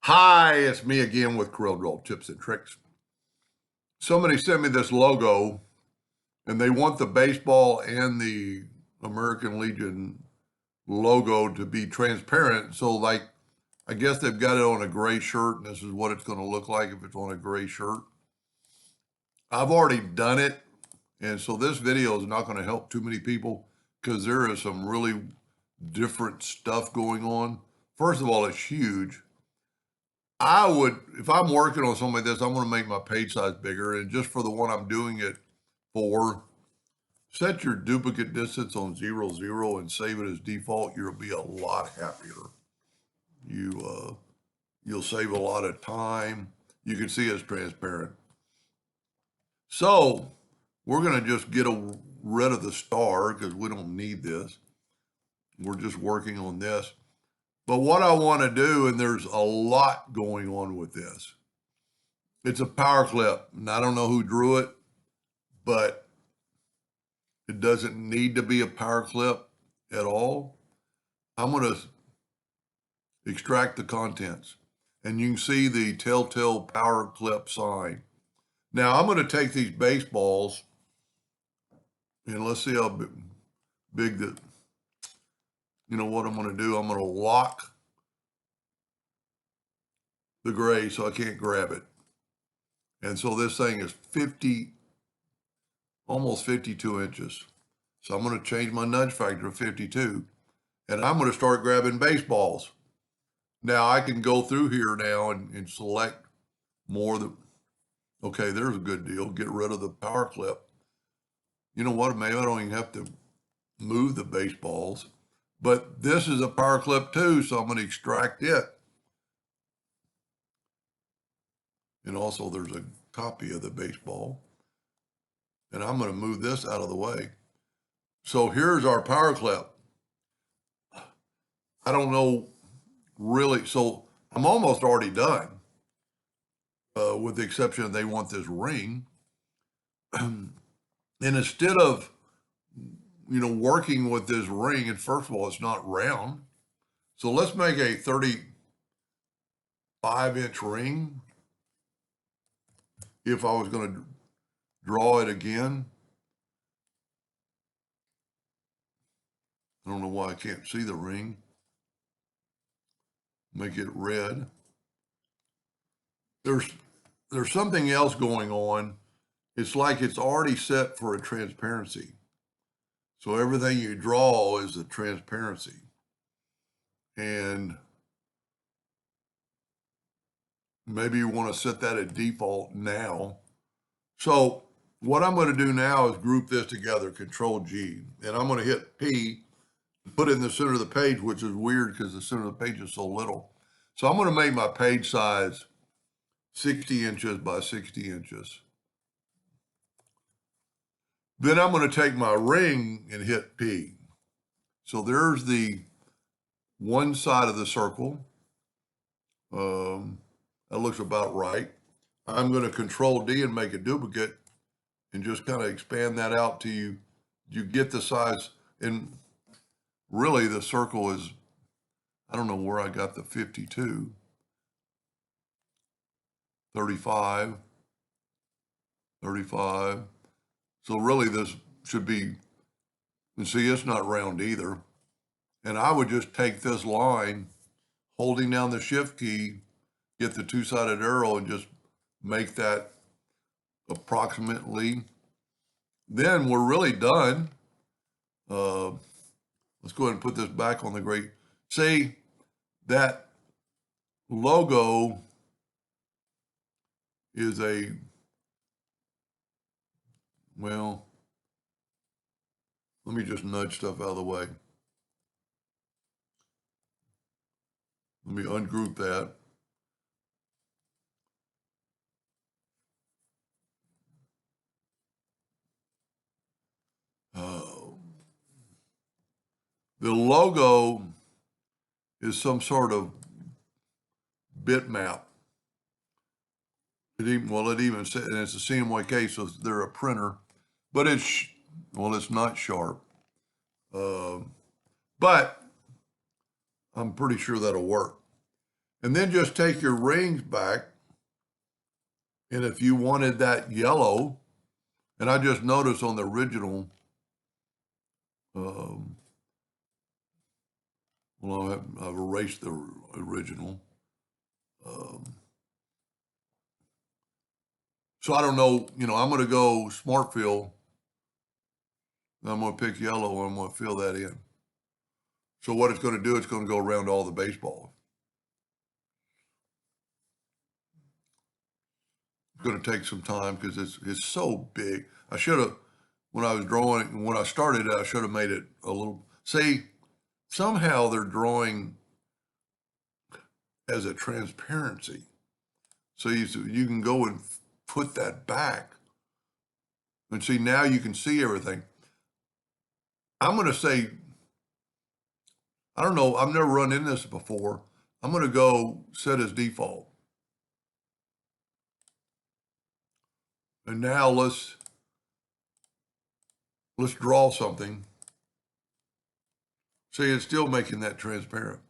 Hi, it's me again with Corel tips and tricks. Somebody sent me this logo and they want the baseball and the American Legion logo to be transparent. So I guess they've got it on a gray shirt and this is what it's going to look like if it's on a gray shirt. I've already done it. And so this video is not going to help too many people because there is some really different stuff going on. First of all, it's huge. If I'm working on something like this, I'm going to make my page size bigger. And just for the one I'm doing it for, set your duplicate distance on 0, 0 and save it as default. You'll be a lot happier. You'll save a lot of time. You can see it's transparent. So we're going to just get rid of the star because we don't need this. We're just working on this. But what I want to do, and there's a lot going on with this, it's a PowerClip, and I don't know who drew it, but it doesn't need to be a PowerClip at all. I'm going to extract the contents, and you can see the telltale PowerClip sign. Now I'm going to take these baseballs, and let's see how big the, you know what I'm going to do? I'm going to lock the gray so I can't grab it. And so this thing is almost 52 inches. So I'm going to change my nudge factor to 52. And I'm going to start grabbing baseballs. Now I can go through here now and select more. Okay, there's a good deal. Get rid of the PowerClip. You know what? Maybe I don't even have to move the baseballs. But this is a PowerClip too, so I'm going to extract it. And also there's a copy of the baseball. And I'm going to move this out of the way. So here's our PowerClip. I don't know really, so I'm almost already done, with the exception they want this ring. And instead of, working with this ring, and first of all, it's not round. So let's make a 35-inch ring. If I was going to draw it again. I don't know why I can't see the ring. Make it red. There's something else going on. It's like it's already set for a transparency. So everything you draw is a transparency. And maybe you want to set that at default now. So what I'm going to do now is group this together, Control G, and I'm going to hit P, put it in the center of the page, which is weird because the center of the page is so little. So I'm going to make my page size 60 inches by 60 inches. Then I'm going to take my ring and hit P. So there's the one side of the circle. That looks about right. I'm going to Control D and make a duplicate and just kind of expand that out till you get the size. And really the circle is, I don't know where I got the 52, 35, 35. So really this should be, and see, it's not round either. And I would just take this line, holding down the shift key, get the two-sided arrow and just make that approximately. Then we're really done. Let's go ahead and put this back on the gray. See, that logo is well, let me just nudge stuff out of the way. Let me ungroup that. The logo is some sort of bitmap. It even said, and it's a CMYK, so they're a printer, but it's not sharp. But I'm pretty sure that'll work. And then just take your rings back. And if you wanted that yellow, and I just noticed on the original, well, I've erased the original. So I don't know, I'm going to go smart fill. I'm going to pick yellow and I'm going to fill that in. So what it's going to do, it's going to go around all the baseballs. It's going to take some time because it's so big. I should have, when I was drawing, when I started, I should have made it a little, see, somehow they're drawing as a transparency. So you can go and put that back and see, now you can see everything. I'm going to say, I don't know, I've never run into this before. I'm going to go set as default. And now let's draw something. See, it's still making that transparent.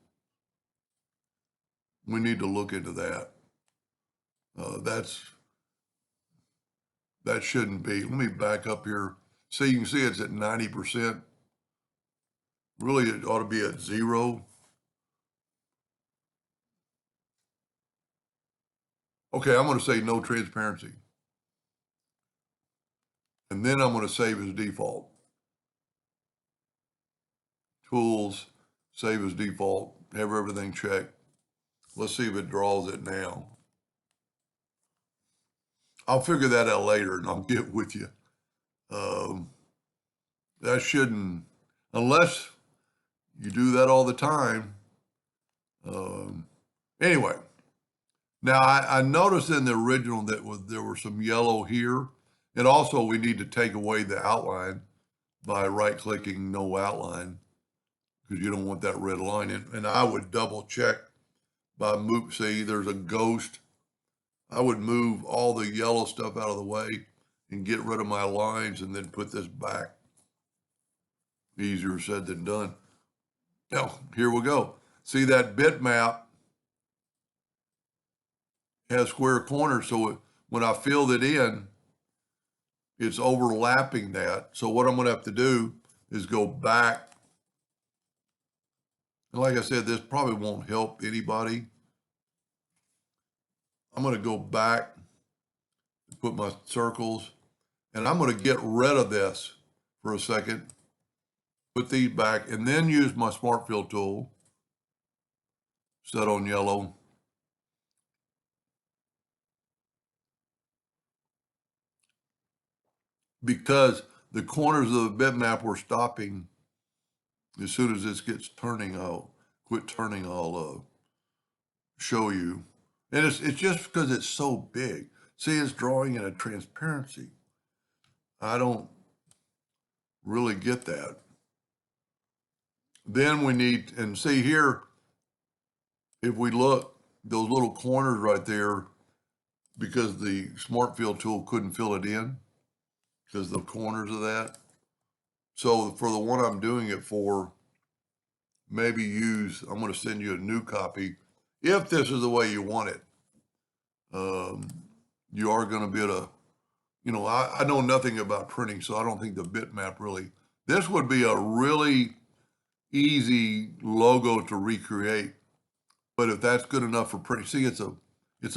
We need to look into that. That shouldn't be. Let me back up here. See, you can see it's at 90%. Really, it ought to be at 0. Okay, I'm going to say no transparency. And then I'm going to save as default. Tools, save as default, have everything checked. Let's see if it draws it now. I'll figure that out later and I'll get with you. That shouldn't, unless you do that all the time. Anyway, now I noticed in the original that there were some yellow here. And also we need to take away the outline by right-clicking no outline because you don't want that red line in. And I would double check by see, there's a ghost. I would move all the yellow stuff out of the way and get rid of my lines and then put this back. Easier said than done. Now, here we go. See that bitmap has square corners, so when I filled it in, it's overlapping that. So what I'm going to have to do is go back. And like I said, this probably won't help anybody. I'm going to go back, put my circles, and I'm going to get rid of this for a second. Put these back, and then use my Smart Fill tool. Set on yellow. Because the corners of the bitmap were stopping. As soon as this gets turning, I'll quit turning. I'll show you. And it's just because it's so big. See, it's drawing in a transparency. I don't really get that. Then we need, and see here, if we look, those little corners right there, because the Smart Fill tool couldn't fill it in, because the corners of that. So for the one I'm doing it for, maybe I'm going to send you a new copy. If this is the way you want it, you are going to be able to, I know nothing about printing, so I don't think the bitmap really, this would be a really easy logo to recreate. But if that's good enough for printing, see, it's a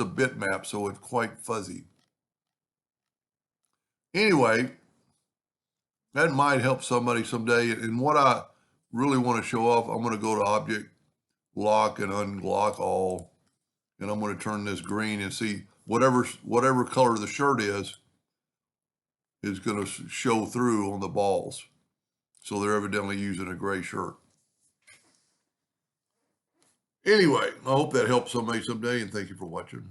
bitmap, so it's quite fuzzy. Anyway, that might help somebody someday. And what I really want to show off, I'm going to go to Object, Lock, and Unlock All. And I'm going to turn this green and see whatever color the shirt is going to show through on the balls. So they're evidently using a gray shirt. Anyway, I hope that helps somebody someday, and thank you for watching.